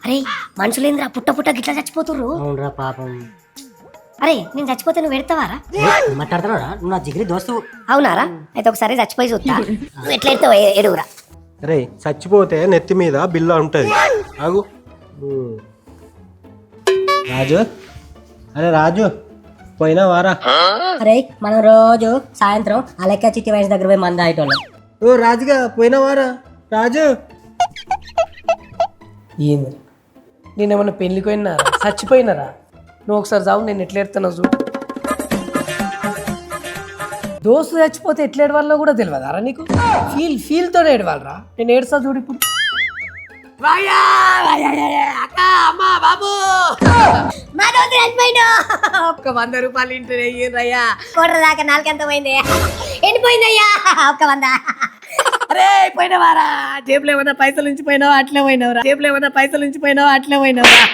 అరే మనుషులేంద్రా పుట్ట పుట్ట గిట్లా చచ్చిపోతుర్రు. అవునరా పాపం. అరే నేను చచ్చిపోతే నువ్వు పెడతావారా? మాట్లాడుతున్నారా? నువ్వు నా జిగిరి దోస్తు. అవునారా? అయితే ఒకసారి చచ్చిపోయి చూస్తా. నువ్వు ఎట్లా ఎడతావు ఎడుగురా. అరే చచ్చిపోతే నెత్తి మీద బిల్ల ఉంటది. ఆగు. రాజు, అరే రాజు పోయినా వారా? అరే మనం రోజు సాయంత్రం అలెక్క చిట్టి వయసు దగ్గర పోయి మంది ఆయేటోళ్ళం. ఓ రాజుగా పోయినా వారా? రాజు ఏంది నేనేమన్నా పెళ్ళికి పోయినారా చచ్చిపోయినారా? నువ్వు ఒకసారి చావు, నేను ఎట్లా ఎడతానో చూడు. దోస్తు చచ్చిపోతే ఎట్లా ఏడవాలో కూడా తెలియదారా నీకు? ఫీల్తో ఏడవాలరా. నేను ఏడుస్తా చూడు ఇప్పుడు. అక్క అమ్మా బాబు మా దోస్తు చచ్చిపోయిండు. ఒక్క 100 రూపాయలు ఇంటి అయ్యిందయ్యా. కోట్ర దాకా నాలుగెంత పోయింది? ఎండిపోయిందయ్యా. ఒక్క 100. అరే పోయినవారా? జేబులో ఏమన్నా పైసలు ఉంచిపోయినావా? అట్లే పోయినవరా? జేబులో ఏమన్నా పైసలు ఉంచిపోయినావా? అట్లే పోయినవరా?